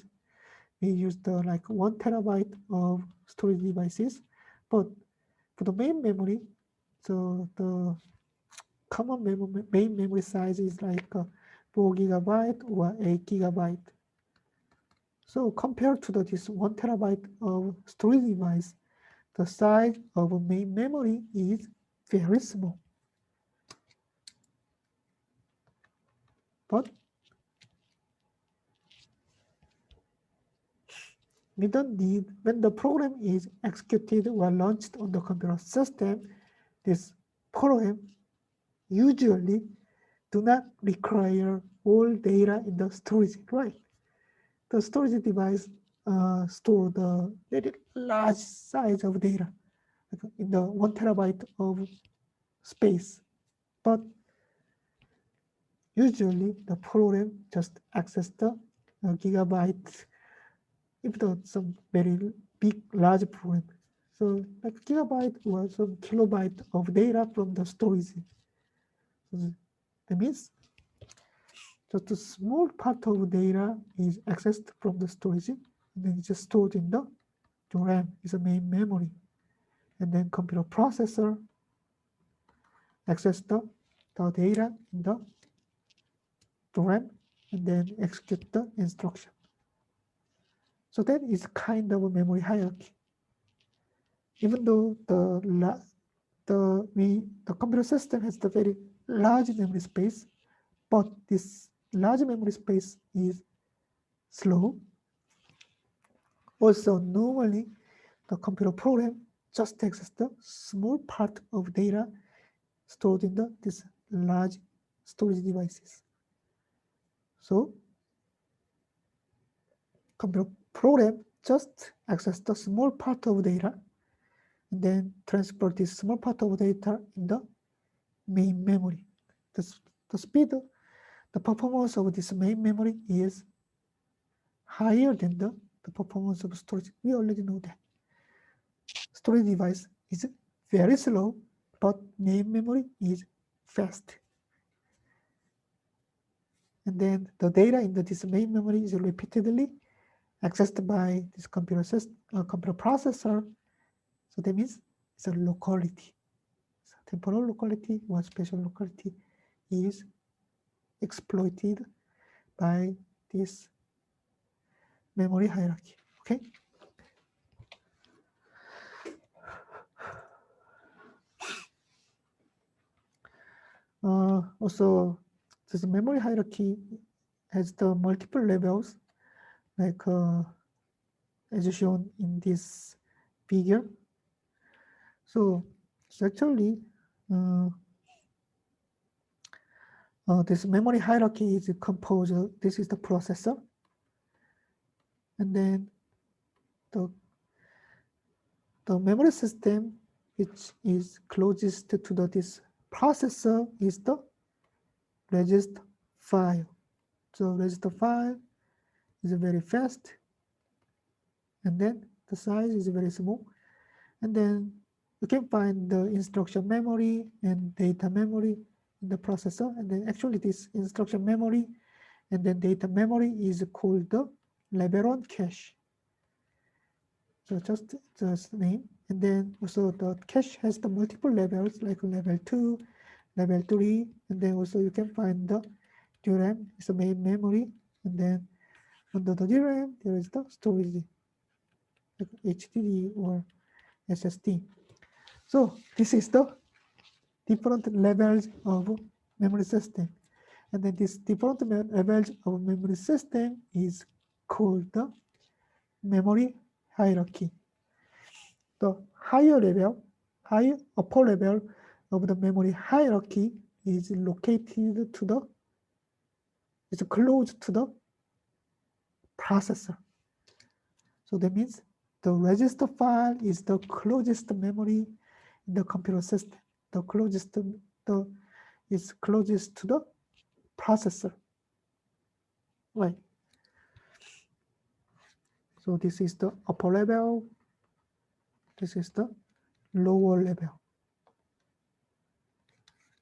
we use like 1 terabyte of storage devices, but for the main memory, so the common main memory size is like 4 gigabyte or 8 gigabyte. So compared to this 1 terabyte of storage device, the size of main memory is very small. But we don't need, when the program is executed or launched on the computer system, this program usually do not require all data in the storage, right? The storage device store the very large size of data in the 1 terabyte of space. But usually the program just access the gigabyte, if there's some very big, large program. So like gigabyte or some kilobyte of data from the storage. So that means just a small part of data is accessed from the storage, and then it's just stored in the RAM, is the main memory. And then computer processor access the data in the RAM and then execute the instruction. So that is kind of a memory hierarchy. Even though the computer system has the very large memory space, but this large memory space is slow. Also, normally the computer program just access the small part of data stored in this large storage devices. So computer program just access the small part of data and then transport this small part of data in the main memory. The speed, the performance of this main memory is higher than the performance of storage. We already know that. Storage device is very slow, but main memory is fast. And then the data in this main memory is repeatedly accessed by this computer processor. So that means it's a locality. So temporal locality or spatial locality is exploited by this memory hierarchy. Okay. Also, this memory hierarchy has the multiple levels, like as shown in this figure. So actually, this memory hierarchy is composed. This is the processor, and then the memory system, which is closest to this processor, is the register file. So register file is very fast, and then the size is very small, and then you can find the instruction memory and data memory in the processor, and then actually this instruction memory and then data memory is called the Leveron cache. So just name, and then also the cache has the multiple levels like level 2, level 3, and then also you can find the DRAM is the main memory, and then under the DRAM there is the storage like HDD or SSD. So this is the different levels of memory system, and then this different levels of memory system is called the memory hierarchy. The upper level of the memory hierarchy is located to the, is close to the processor. So that means the register file is the closest memory in the computer system. The closest is closest to the processor, right? So this is the upper level, this is the lower level.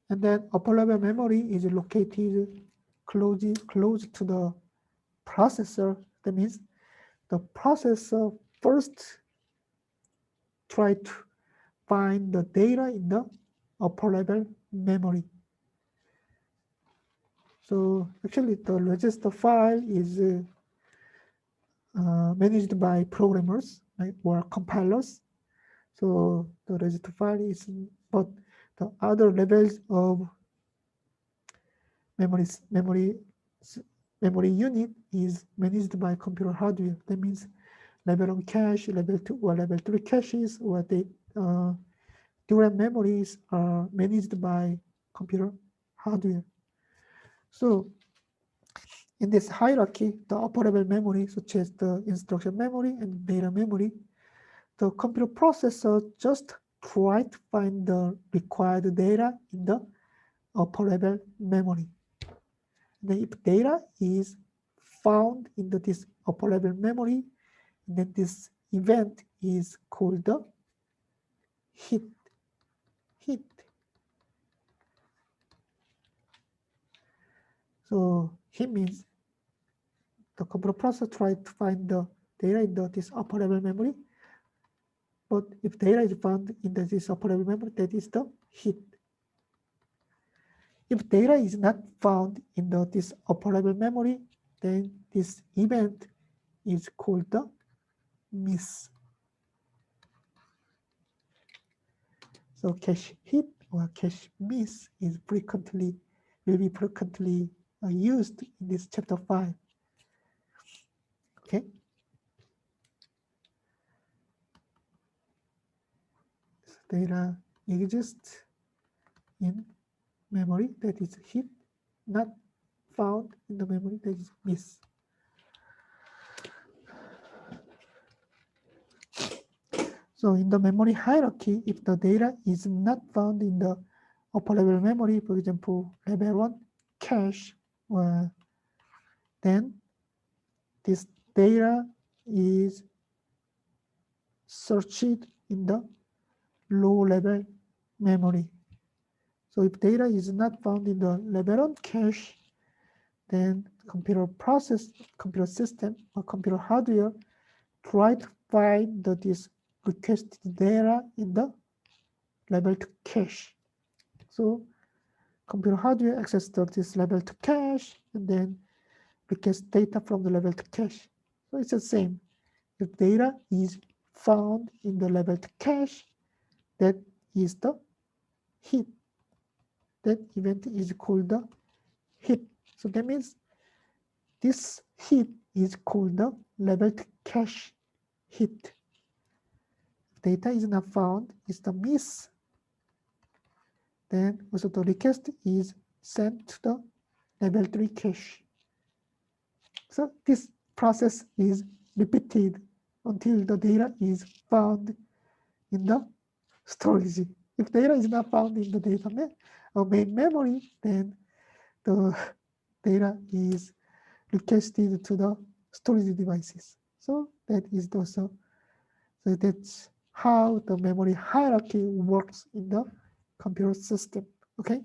And then upper level memory is located close to the processor. That means the processor first try to find the data in the upper level memory. So actually the register file is managed by programmers, right, or compilers. So the register file is, but the other levels of memory unit is managed by computer hardware. That means level 1 cache, level 2 or level 3 caches, or the DRAM memories are managed by computer hardware. So in this hierarchy, the upper level memory, such as the instruction memory and data memory, the computer processor just try to find the required data in the upper level memory. Then if data is found in this upper level memory, then this event is called the hit. So hit means the computer processor tries to find the data in this upper level memory. But if data is found in this upper level memory, that is the hit. If data is not found in this upper level memory, then this event is called the miss. So cache hit or cache miss is will be frequently used in this chapter 5. Okay. So data exists in memory, that is hit, not found in the memory, that is miss. So in the memory hierarchy, if the data is not found in the upper level memory, for example, level 1 cache, then this data is searched in the low level memory. So if data is not found in the level 1 cache, then computer system or computer hardware try to find this requested data in the level 2 cache. So computer hardware access this level 2 cache and then request data from the level 2 cache. So it's the same. If data is found in the level 2 cache, that is the hit. That event is called the hit. So that means this hit is called the level 2 cache hit. If data is not found, it's the miss. Then also the request is sent to the level 3 cache. So this process is repeated until the data is found in the storage. If data is not found in the data main memory, then the data is requested to the storage devices. So that is also, so that's how the memory hierarchy works in the computer system. Okay.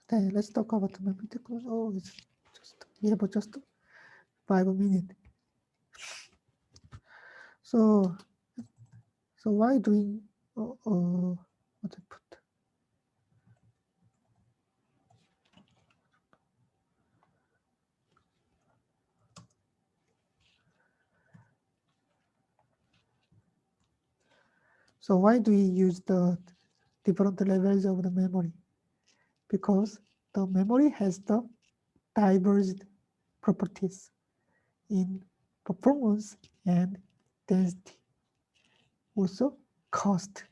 Then let's talk about the memory technology. Oh, it's just we have just 5 minutes. So why doing what I put? So why do we use the different levels of the memory? Because the memory has the diverged properties in performance and density, also cost.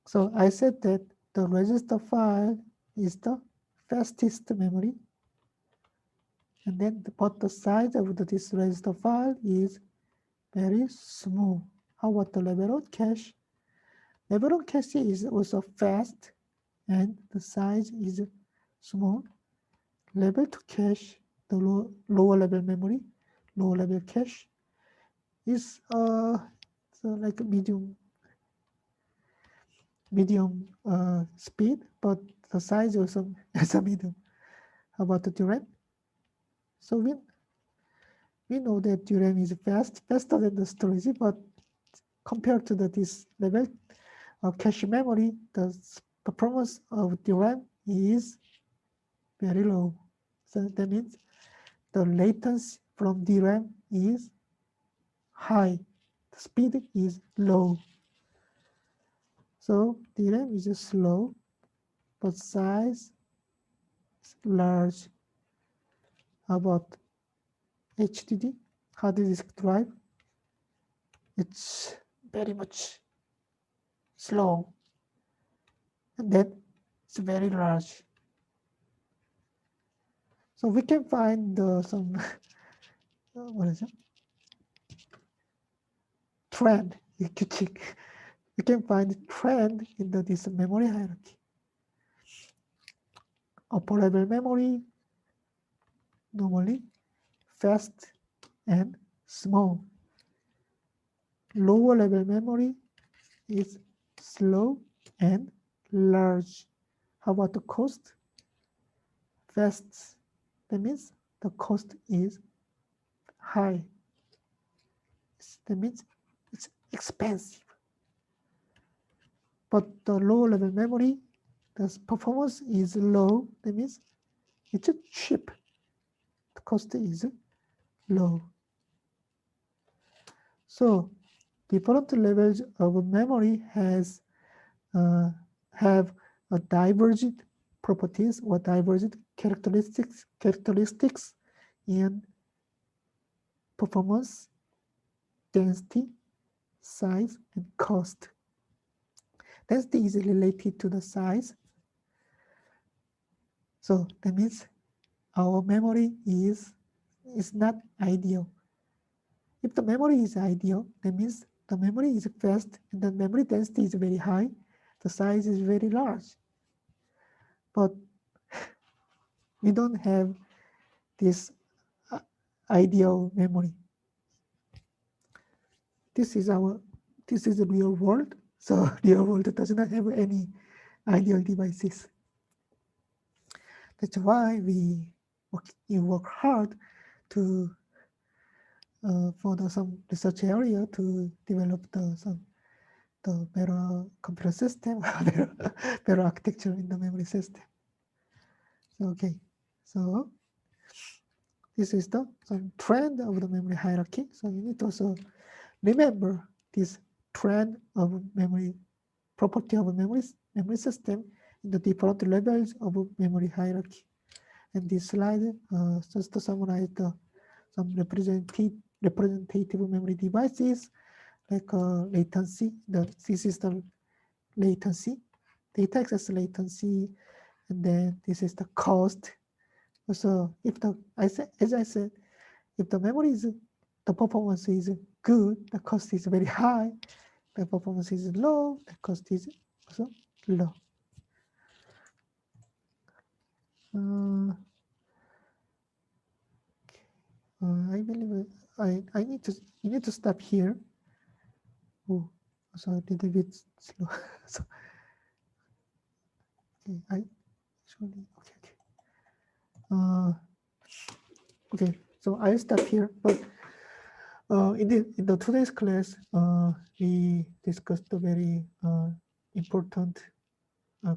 So I said that the register file is the fastest memory, and then but the size of this register file is very small. How about the level 1 cache? Level 1 cache is also fast, and the size is small. Level 2 cache, the lower level memory, lower level cache is so like a medium speed, but the size also is a medium. How about the DRAM? So we know that DRAM is faster than the storage, but compared to this level of cache memory, the performance of DRAM is very low. So that means the latency from DRAM is high, the speed is low. So DRAM is slow, but size is large. How about HDD, hard disk drive? It's very much slow, and then it's very large. So we can find some what is it? Trend. We can find trend in this memory hierarchy. Upper level memory normally fast and small. Lower level memory is slow and large. How about the cost? Fast. That means the cost is high. That means it's expensive. But the low level memory, the performance is low. That means it's cheap. The cost is low. So different levels of memory have divergent properties or divergent characteristics in performance, density, size, and cost. Density is related to the size. So that means our memory is not ideal. If the memory is ideal, that means the memory is fast and the memory density is very high, the size is very large. But we don't have this ideal memory. This is the real world. So real world does not have any ideal devices. That's why we work hard to for some research area to develop the better computer system, better architecture in the memory system. So, okay, so this is the some trend of the memory hierarchy. So you need to also remember this trend of memory property of a memory system in the different levels of memory hierarchy. And this slide just to summarize some representative memory devices like latency. This is the latency, data access latency, and then this is the cost. So if as I said, if the memory is the performance is good, the cost is very high. The performance is low, the cost is also low. I believe you need to stop here. Oh, so a little bit slow. So, okay, okay. So I'll stop here. But in the today's class, we discussed a very important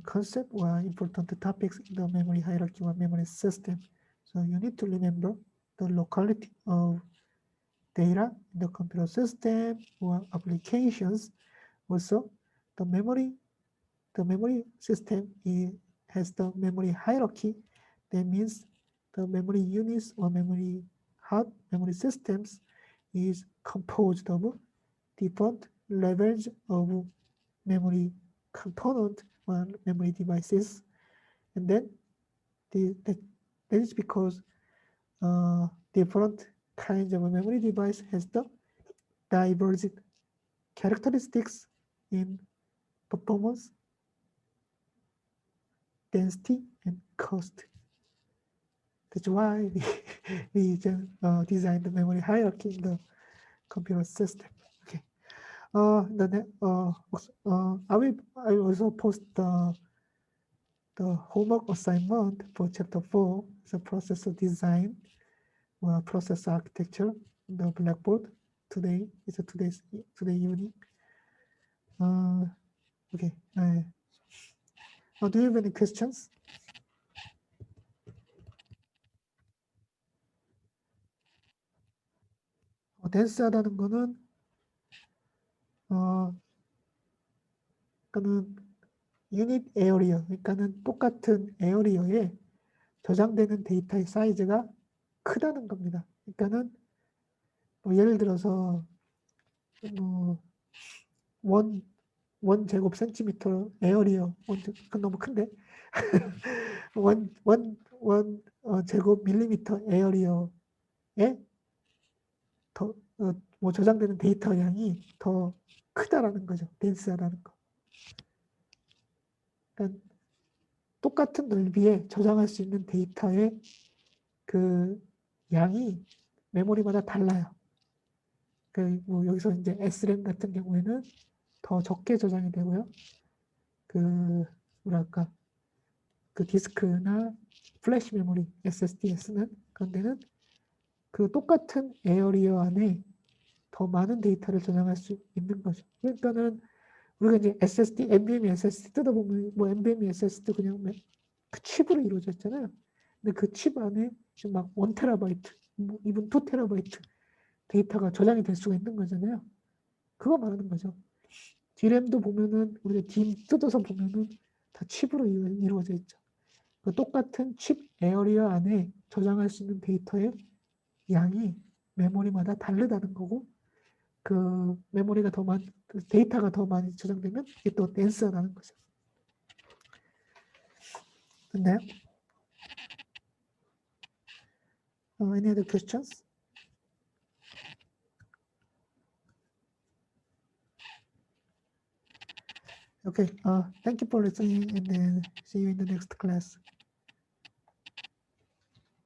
concept or important topics in the memory hierarchy or memory system. So you need to remember the locality of data in the computer system or applications. Also, the memory system has the memory hierarchy. That means the memory units or memory systems is composed of different levels of memory component or memory devices. And then that is because different kinds of memory device has the divergent characteristics in performance, density and cost. That's why we designed the memory hierarchy in the computer system. Okay. I will also post the homework assignment for chapter 4, the processor design or processor architecture, the Blackboard. Today is today evening. Okay. Do you have any questions? 댄스하다는 거는 그러니까는 유닛 에어리어, 그러니까는 똑같은 에어리어에 저장되는 데이터의 사이즈가 크다는 겁니다. 그러니까는 뭐 예를 들어서 원 제곱 센티미터 에어리어, 그건 너무 큰데 원 제곱 밀리미터 에어리어에 더 뭐 저장되는 데이터 양이 더 크다라는 거죠. 덴스하다는 거. 그러니까 똑같은 넓이에 저장할 수 있는 데이터의 그 양이 메모리마다 달라요. 뭐 여기서 이제 SRAM 같은 경우에는 더 적게 저장이 되고요. 뭐랄까 디스크나 플래시 메모리 SSD에서는 그런 데는 그 똑같은 에어리어 안에 더 많은 데이터를 저장할 수 있는 거죠. 그러니까는 우리가 이제 SSD, NVMe SSD 뜯어보면 뭐 NVMe SSD 그냥 그 칩으로 이루어져 있잖아요. 근데 그 칩 안에 지금 막 1TB, 뭐 이분 2TB 데이터가 저장이 될 수가 있는 거잖아요. 그거 말하는 거죠. D램도 보면은 우리가 DIMM 뜯어서 보면은 다 칩으로 이루어져 있죠. 그 똑같은 칩 에어리어 안에 저장할 수 있는 데이터의 양이 메모리마다 다르다는 거고, 그 메모리가 데이터가 더 많이 저장되면 이게 또 덴스하다는 거죠. 됐나요? Any other questions? Okay, thank you for listening, and then see you in the next class.